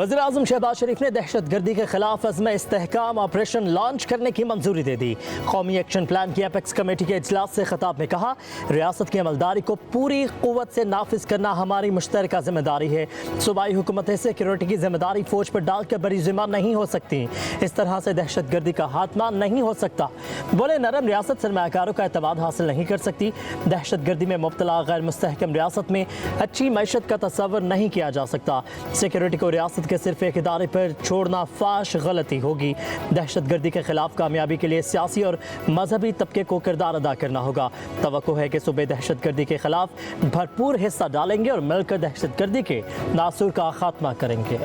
वज़ीर-ए-आज़म शहबाज शरीफ ने दहशत गर्दी के खिलाफ अज़्म इस्तेहकाम ऑपरेशन लॉन्च करने की मंजूरी दे दी। कौमी एक्शन प्लान की एपेक्स कमेटी के इजलास से खिताब में कहा, रियासत की अमलदारी को पूरी क़ुव्वत से नाफिज करना हमारी मुश्तरका जिम्मेदारी है। सूबाई हुकूमतें सिक्योरिटी की जिम्मेदारी फौज पर डालकर बरी ज़िम्मा नहीं हो सकती। इस तरह से दहशत गर्दी का खात्मा नहीं हो सकता। बोले, नरम रियासत सरमायाकारों का एतमाद हासिल नहीं कर सकती। दहशत गर्दी में मुब्तला गैर मुस्तहकम रियासत में अच्छी मैशत का तस्वर नहीं किया जा सकता। सिक्योरिटी को रियासत के सिर्फ एक इदारे पर छोड़ना फाश गलती होगी। दहशत गर्दी के खिलाफ कामयाबी के लिए सियासी और मजहबी तबके को किरदार अदा करना होगा। तवक्को है कि सूबे दहशत गर्दी के खिलाफ भरपूर हिस्सा डालेंगे और मिलकर दहशत गर्दी के नासूर का खात्मा करेंगे।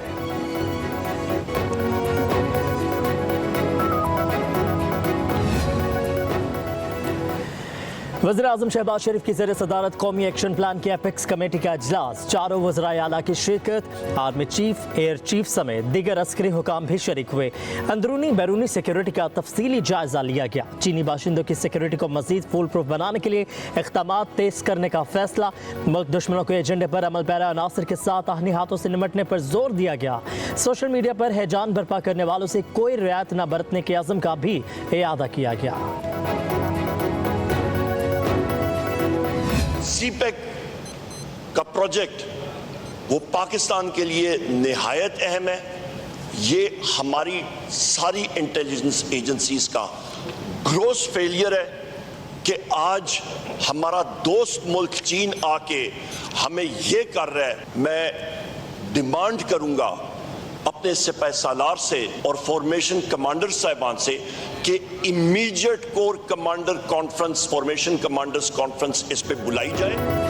वज़ीर-ए-आज़म शहबाज शरीफ की ज़ेर सदारत कौमी एक्शन प्लान की एपेक्स कमेटी का इजलास, चारों वज़राए आला की शिरकत, आर्मी चीफ, एयर चीफ समेत दीगर अस्करी हुकाम भी शरीक हुए। अंदरूनी बैरूनी सिक्योरिटी का तफसीली जायजा लिया गया। चीनी बाशिंदों की सिक्योरिटी को मज़ीद फूल प्रूफ बनाने के लिए इक़दाम तेज़ करने का फैसला। मुल्क दुश्मनों के एजेंडे पर अमल पैरा अनासर के साथ आहनी हाथों से निमटने पर जोर दिया गया। सोशल मीडिया पर हैजान बर्पा करने वालों से कोई रियायत न बरतने के अज़म का भी इयादा किया गया। सीपेक का प्रोजेक्ट वो पाकिस्तान के लिए निहायत अहम है। ये हमारी सारी इंटेलिजेंस एजेंसीज का ग्रोस फेलियर है कि आज हमारा दोस्त मुल्क चीन आके हमें ये कर रहा है। मैं डिमांड करूंगा अपने सिपाही सालार से और फॉर्मेशन कमांडर साहिबान से कि immediate core commander conference, formation commanders conference इस पे बुलाई जाए।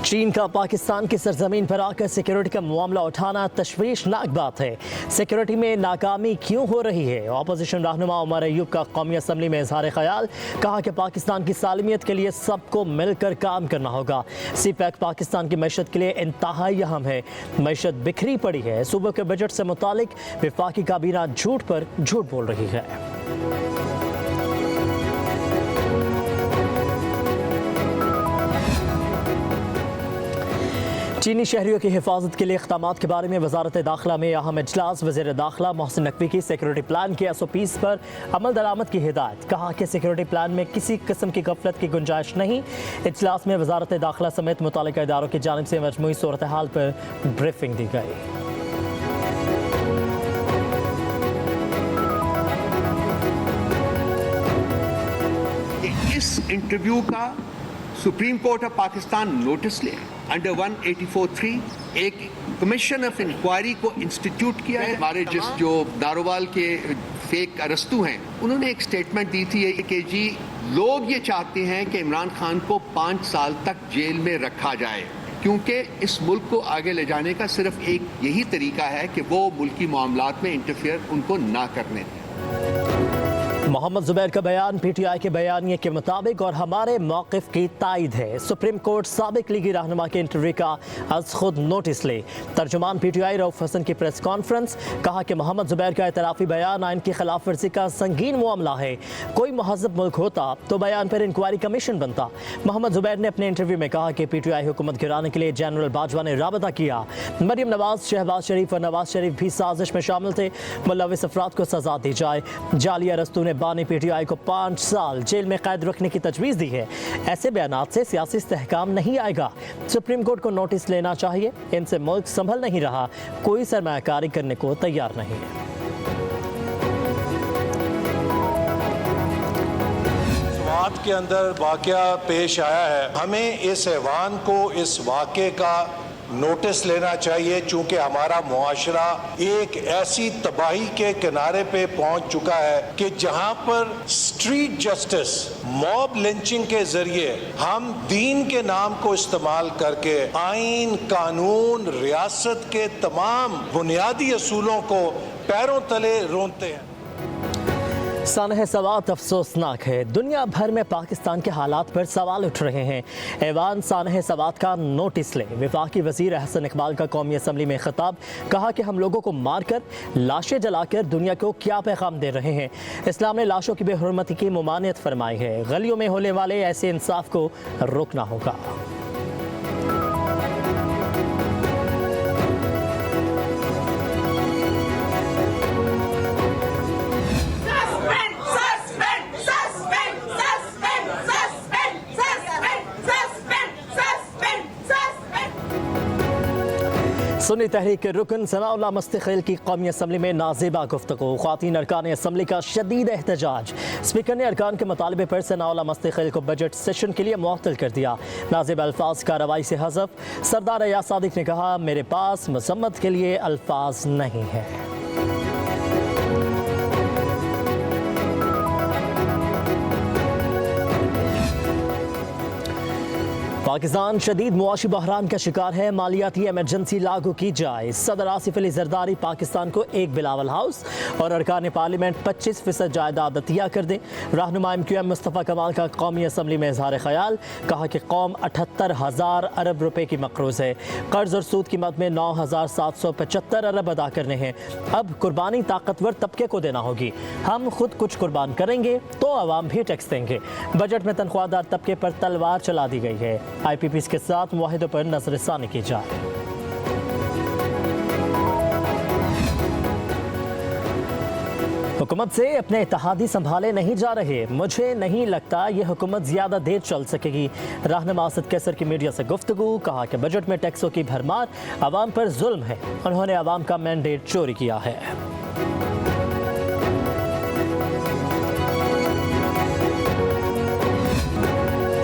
चीन का पाकिस्तान की सरजमीन पर आकर सिक्योरिटी का मामला उठाना तशवीशनाक बात है। सिक्योरिटी में नाकामी क्यों हो रही है? अपोजिशन रहनुमा उमर अयूब का कौमी असम्बली में इजहार ख्याल, कहा कि पाकिस्तान की सालमियत के लिए सबको मिलकर काम करना होगा। सीपैक पाकिस्तान की मैशत के लिए इंतहाई अहम है। मैशत बिखरी पड़ी है। सूबे के बजट से मुतालिक विफाकी काबीना झूठ पर झूठ बोल रही है। चीनी शहरियों की हिफाजत के लिए इक़दामात के बारे में वजारत दाखिला में अहम इजलास। वज़ीर दाखिला मोहसिन नकवी की सिक्योरिटी प्लान के SOPs पर अमल दरामद की हिदायत। कहा कि सिक्योरिटी प्लान में किसी किस्म की गफलत की गुंजाइश नहीं। इजलास में वजारत दाखिला समेत मुतालिका इदारों की जानिब से मजमूई सूरत हाल पर ब्रीफिंग दी गई। इस इंटरव्यू का supreme court of Pakistan notice ले अंडर 184(3) एक कमीशन ऑफ इंक्वायरी को इंस्टीट्यूट किया है। हमारे जो दारोवाल के फेक अरस्तू हैं, उन्होंने एक स्टेटमेंट दी थी कि जी लोग ये चाहते हैं कि इमरान खान को 5 साल तक जेल में रखा जाए, क्योंकि इस मुल्क को आगे ले जाने का सिर्फ एक यही तरीका है कि वो मुल्की मामलात में इंटरफेयर उनको ना करने दें। मोहम्मद जुबैर का बयान PTI के बयानिए के मुताबिक और हमारे मौक़िफ़ की तायद है। सुप्रीम कोर्ट साबिक लीगी रहनुमा के इंटरव्यू का अज खुद नोटिस ले। तर्जुमान PTI रऊफ हसन की प्रेस कॉन्फ्रेंस, कहा कि मोहम्मद जुबैर का एतराफ़ी बयान आइन की खिलाफ वर्जी का संगीन मामला है। कोई महज़ब मुल्क होता तो बयान पर इंक्वायरी कमीशन बनता। मोहम्मद जुबैर ने अपने इंटरव्यू में कहा कि PTI हुकूमत गिराने के लिए जनरल बाजवा ने राबता किया। मरियम नवाज, शहबाज शरीफ और नवाज शरीफ भी साजिश में शामिल थे। मुलविस अफराद को सजा दी जाए। जाली अरस्तू ने बानी PTI को 5 साल जेल में कैद रखने की तजवीज़ दी है। ऐसे बयानात से सियासी इस्तेहकाम नहीं आएगा। सुप्रीम कोर्ट को नोटिस लेना चाहिए। इनसे मुल्क संभल नहीं रहा। कोई सरमायाकारी करने को तैयार नहीं है। समात के अंदर वाक़या पेश आया है, हमें इस ऐवान को इस वाक़े का नोटिस लेना चाहिए, चूंकि हमारा मुआशरा एक ऐसी तबाही के किनारे पे पहुंच चुका है कि जहां पर स्ट्रीट जस्टिस, मॉब लिंचिंग के जरिए हम दीन के नाम को इस्तेमाल करके आइन, कानून, रियासत के तमाम बुनियादी असूलों को पैरों तले रोनते हैं। सानह सवात अफसोसनाक है। दुनिया भर में पाकिस्तान के हालात पर सवाल उठ रहे हैं। ऐवान सानह सवात का नोटिस ले। वफाकी वज़ीर अहसन इकबाल का कौमी असम्बली में खिताब, कहा कि हम लोगों को मारकर, लाशें जलाकर दुनिया को क्या पैगाम दे रहे हैं। इस्लाम ने लाशों की बेहुरमती की मुमानियत फरमाई है। गलियों में होने वाले ऐसे इंसाफ को रोकना होगा। सुन्नी तहरीक के रुकन सनाउल्लाह मुस्तकिल की कौमी असम्बली में नाजेबा गुफ्तगू, ख्वातीन अरकान असम्बली का शदीद एहतजाज। स्पीकर ने अरकान के मुतालबे पर सनाउल्लाह मुस्तकिल को बजट सेशन के लिए मुअत्तल कर दिया। नाजेब अल्फाज कार्रवाई से हज़फ। सरदार अयाज सादिक ने कहा, मेरे पास मजम्मत के लिए अल्फाज नहीं है। पाकिस्तान शदीद मुआशी बहरान का शिकार है, मालियाती एमरजेंसी लागू की जाए। सदर आसिफ अली जरदारी पाकिस्तान को एक बिलावल हाउस और अरकान पार्लियामेंट 25% जायदाद अतिया कर दें। रहनुमा MQM मुस्तफ़ा कमाल का कौमी असम्बली में इजहार ख्याल, कहा कि कौम 78,000 अरब रुपए की मकरूज है। कर्ज और सूद की मद में 9,775 अरब अदा करने हैं। अब कुर्बानी ताकतवर तबके को देना होगी। हम खुद कुछ कुर्बान करेंगे तो आवाम भी टैक्स देंगे। बजट में तनख्वाहदार तबके पर तलवार चला दी गई है। IPPs के साथ मुआहिदों पर नजरसानी की जाए। हुकूमत से अपने इत्तेहादी संभाले नहीं जा रहे। मुझे नहीं लगता ये हुकूमत ज्यादा देर चल सकेगी। रहनुमा असद कैसर की मीडिया से गुफ्तगू, कहा कि बजट में टैक्सों की भरमार आवाम पर जुल्म है। उन्होंने आवाम का मैंडेट चोरी किया है।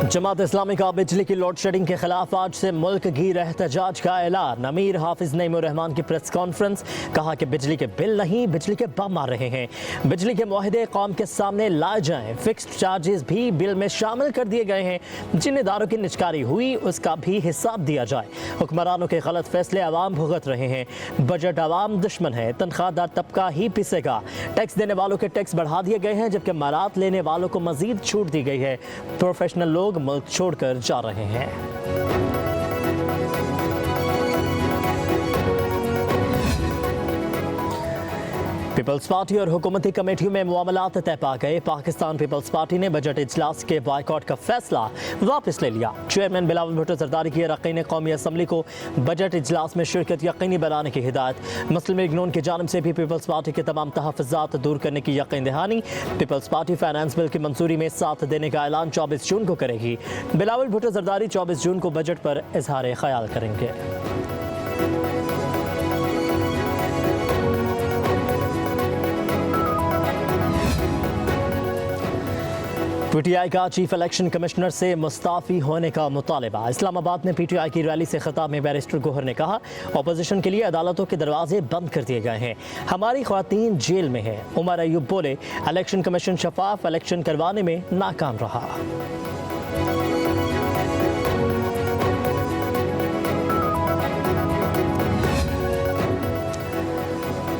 जमात इस्लामी का बिजली की लोड शेडिंग के खिलाफ आज से मुल्क गिर एहतजाज का ऐलान। अमीर हाफिज नईमुर रहमान की प्रेस कॉन्फ्रेंस, कहा कि बिजली के बिल नहीं, बिजली के बम आ रहे हैं। बिजली के मुआहदे कौम के सामने लाए जाएं। फिक्स्ड चार्जेस भी बिल में शामिल कर दिए गए हैं। जिन इदारों की निजकारी हुई उसका भी हिसाब दिया जाए। हुक्मरानों के गलत फैसले आवाम भुगत रहे हैं। बजट आवाम दुश्मन है, तनख्वाहदार तबका ही पिसेगा। टैक्स देने वालों के टैक्स बढ़ा दिए गए हैं, जबकि मरात लेने वालों को मजीद छूट दी गई है। प्रोफेशनल लोग मुल्क छोड़कर जा रहे हैं। पीपल्स पार्टी और हुकूमती कमेटियों में मामलात तय पा गए। पाकिस्तान पीपल्स पार्टी ने बजट इजलास के बॉयकॉट का फैसला वापस ले लिया। चेयरमैन बिलावल भुट्टो जरदारी की अरकान कौमी असम्बली को बजट इजलास में शिरकत यकीनी बनाने की हिदायत। मुस्लिम लीग नून की जानिब से भी पीपल्स पार्टी के तमाम तहफ़्फ़ुज़ात दूर करने की यकीन दहानी। पीपल्स पार्टी फाइनेंस बिल की मंजूरी में साथ देने का ऐलान 24 जून को करेगी। बिलावल भुट्टो जरदारी 24 जून को बजट पर इजहार ख्याल करेंगे। PTI का चीफ इलेक्शन कमिश्नर से मुस्ताफ़ी होने का मुतालबा। इस्लामाबाद में PTI की रैली से खिताब में बैरिस्टर गोहर ने कहा, अपोजिशन के लिए अदालतों के दरवाजे बंद कर दिए गए हैं। हमारी ख्वातीन जेल में है। उमर अयूब बोले, इलेक्शन कमीशन शफाफ इलेक्शन करवाने में नाकाम रहा।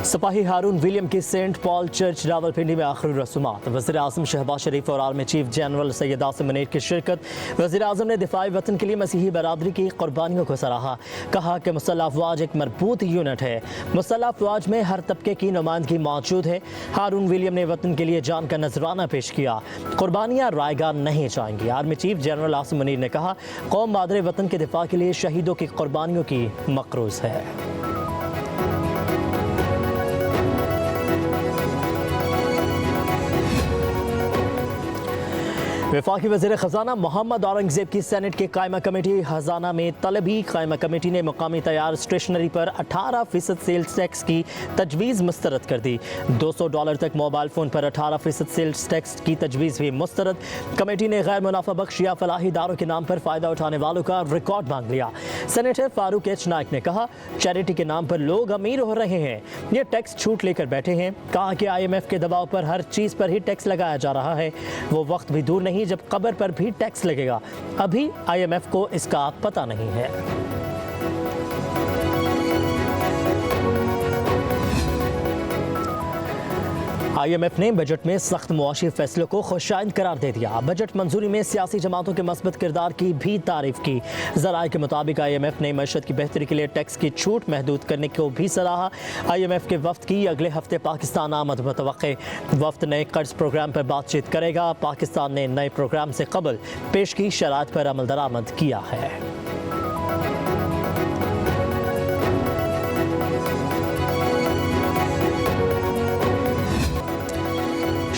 सिपाही हारून विलियम की सेंट पॉल चर्च रावलपिंडी में आखिरी रसूमात। वज़ीर आज़म शहबाज शरीफ और army chief general Syed Asim Munir की शिरकत। वज़ीर आज़म ने दिफाई वतन के लिए मसीही बरादरी की कुर्बानियों को सराहा। कहा कि मुसल्लह अफ़वाज एक मरबूत यूनिट है। मुसल्लह अफ़वाज में हर तबके की नुमाइंदगी मौजूद है। हारून विलियम ने वतन के लिए जान का नजराना पेश किया। कुर्बानियाँ रायगा नहीं जाएंगी। Army chief general Asim Munir ने कहा, कौम मादरे वतन के दिफा के लिए शहीदों की कुर्बानियों की मकरूज़ है। वफाकी वज़ीर ख़जाना मोहम्मद औरंगज़ेब की सेनेट के कायमा कमेटी खजाना में तलबी। कायमा कमेटी ने मुकामी तैयार स्टेशनरी पर 18% सेल्स टैक्स की तजवीज़ मुस्तरद कर दी। $200 तक मोबाइल फ़ोन पर 18% सेल्स टैक्स की तजवीज़ भी मुस्तरद। कमेटी ने गैर मुनाफा बख्श या फलाही इदारों के नाम पर फ़ायदा उठाने वालों का रिकॉर्ड मांग लिया। सेनेटर फारूक एच नाइक ने कहा, चैरिटी के नाम पर लोग अमीर हो रहे हैं, ये टैक्स छूट लेकर बैठे हैं। कहा कि IMF के दबाव पर हर चीज़ पर ही टैक्स लगाया जा रहा है। वो वक्त भी दूर नहीं जब कब्र पर भी टैक्स लगेगा। अभी IMF को इसका पता नहीं है। IMF ने बजट में सख्त मुआशी फैसलों को खुशाइंद करार दे दिया। बजट मंजूरी में सियासी जमातों के मस्बत किरदार की भी तारीफ की। ज़राए के मुताबिक IMF ने मईशत की बेहतरी के लिए टैक्स की छूट महदूद करने को भी सराहा। IMF के वफ्द की अगले हफ्ते पाकिस्तान आमद मुतवक्के। वफ्द नए कर्ज प्रोग्राम पर बातचीत करेगा। पाकिस्तान ने नए प्रोग्राम से कबल पेश की शराइत पर अमल दरामद किया है।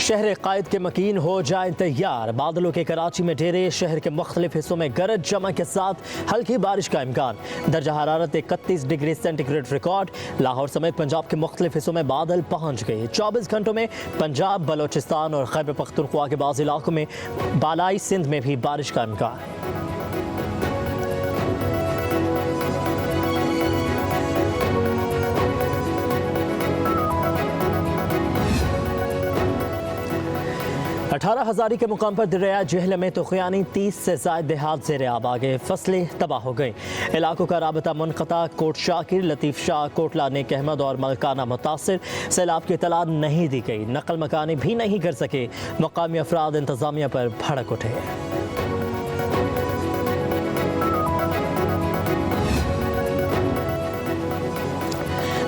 शहर कायद के मकीन हो जाए तैयार। बादलों के कराची में डेरे, शहर के मुख्तलिफ हिस्सों में गरज चमक के साथ हल्की बारिश का इम्कान। दर्जा हरारत 31 डिग्री सेंटीग्रेड रिकॉर्ड। लाहौर समेत पंजाब के मुख्तलिफ हिस्सों में बादल पहुंच गए। 24 घंटों में पंजाब, बलोचिस्तान और खैबर पख्तूनख्वा के बाज़ इलाकों में, बालाई सिंध में भी बारिश का इम्कान। अठारह हज़ारी के मुकाम पर दरिया जहल में तुग़यानी 30 से ज़ायद देहात ज़ेर आब आ गए। फसलें तबाह हो गई। इलाकों का राबता मुनक़ता। कोट शाकिर, लतीफ़ शाह, कोटला, नेक अहमद और मलकाना मुतासिर। सैलाब की इतला नहीं दी गई। नकल मकानी भी नहीं कर सके। मकामी अफराद इंतज़ामिया पर भड़क उठे।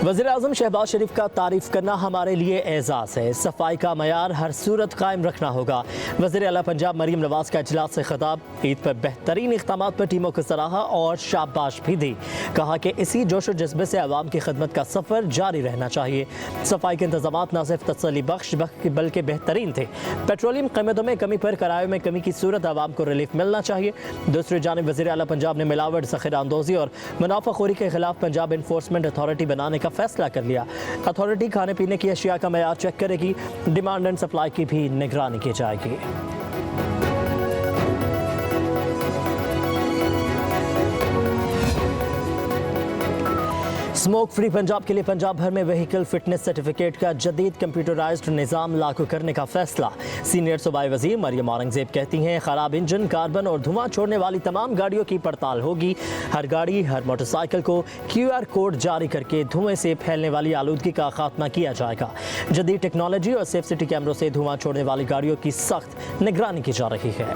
वज़ीर-ए-आज़म शहबाज शरीफ का तारीफ़ करना हमारे लिए एज़ाज़ है। सफाई का मयार हर सूरत कायम रखना होगा। वज़ीर आला पंजाब मरीम नवाज़ का इजलास से खिताब। ईद पर बेहतरीन इक़दामात पर टीमों को सराहा और शाबाश भी दी। कहा कि इसी जोश और जज्बे से आवाम की खिदमत का सफ़र जारी रहना चाहिए। सफाई के इंतज़ामात न सिर्फ तसल्ली बख्श बल्कि बेहतरीन थे। पेट्रोलियम कीमतों में कमी पर किराए में कमी की सूरत आवाम को रिलीफ मिलना चाहिए। दूसरी जानिब वज़ीर आला पंजाब ने मिलावट, ज़ख़ीरा अंदोज़ी और मुनाफ़ाखोरी के खिलाफ पंजाब इन्फोर्समेंट अथॉरिटी बनाने का फैसला कर लिया। अथॉरिटी खाने पीने की अशिया का मयार चेक करेगी। डिमांड एंड सप्लाई की भी निगरानी की जाएगी। स्मोक फ्री पंजाब के लिए पंजाब भर में व्हीकल फिटनेस सर्टिफिकेट का जदीद कंप्यूटराइज्ड निज़ाम लागू करने का फैसला। सीनियर सूबाई वज़ीर मरियम औरंगज़ेब कहती हैं, खराब इंजन, कार्बन और धुआं छोड़ने वाली तमाम गाड़ियों की पड़ताल होगी। हर गाड़ी, हर मोटरसाइकिल को QR कोड जारी करके धुएं से फैलने वाली आलूदगी का खात्मा किया जाएगा। जदीद टेक्नोलॉजी और सेफ सिटी कैमरों से धुआं छोड़ने वाली गाड़ियों की सख्त निगरानी की जा रही है।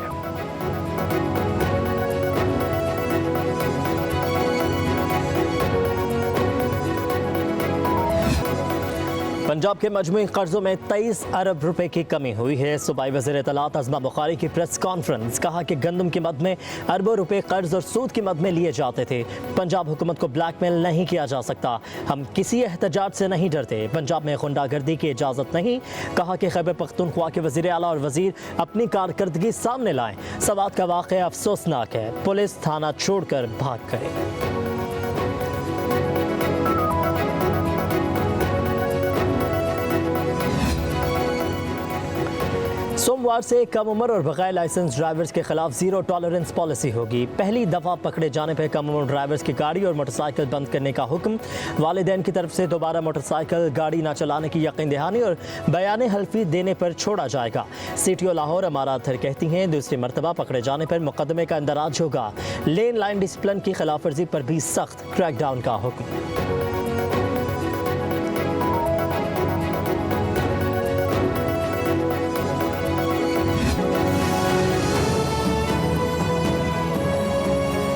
पंजाब के मजमूई कर्जों में 23 अरब रुपए की कमी हुई है। सूबाई वज़ीर इत्तलात अज़मा बुखारी की प्रेस कॉन्फ्रेंस। कहा कि गंदम की मद में अरबों रुपए कर्ज और सूद की मद में लिए जाते थे। पंजाब हुकूमत को ब्लैकमेल नहीं किया जा सकता। हम किसी एहतजाज से नहीं डरते। पंजाब में गुंडागर्दी की इजाज़त नहीं। कहा कि खैबर पख्तूनख्वा के वज़ीर आला और वज़ीर अपनी कारकर्दगी सामने लाएं। सवात का वाक़या अफसोसनाक है। पुलिस थाना छोड़कर भाग गए। सोमवार से कम उम्र और बगैर लाइसेंस ड्राइवर्स के खिलाफ जीरो टॉलरेंस पॉलिसी होगी। पहली दफ़ा पकड़े जाने पर कम उम्र ड्राइवर्स की गाड़ी और मोटरसाइकिल बंद करने का हुक्म। वालिदैन की तरफ से दोबारा मोटरसाइकिल गाड़ी न चलाने की यकीन दहानी और बयान हल्फी देने पर छोड़ा जाएगा। CTO लाहौर अमारा अत्थर कहती हैं, दूसरी मरतबा पकड़े जाने पर मुकदमे का इंदराज होगा। लेन लाइन डिसिप्लिन की खिलाफ वर्जी पर भी सख्त क्रैकडाउन का हुक्म।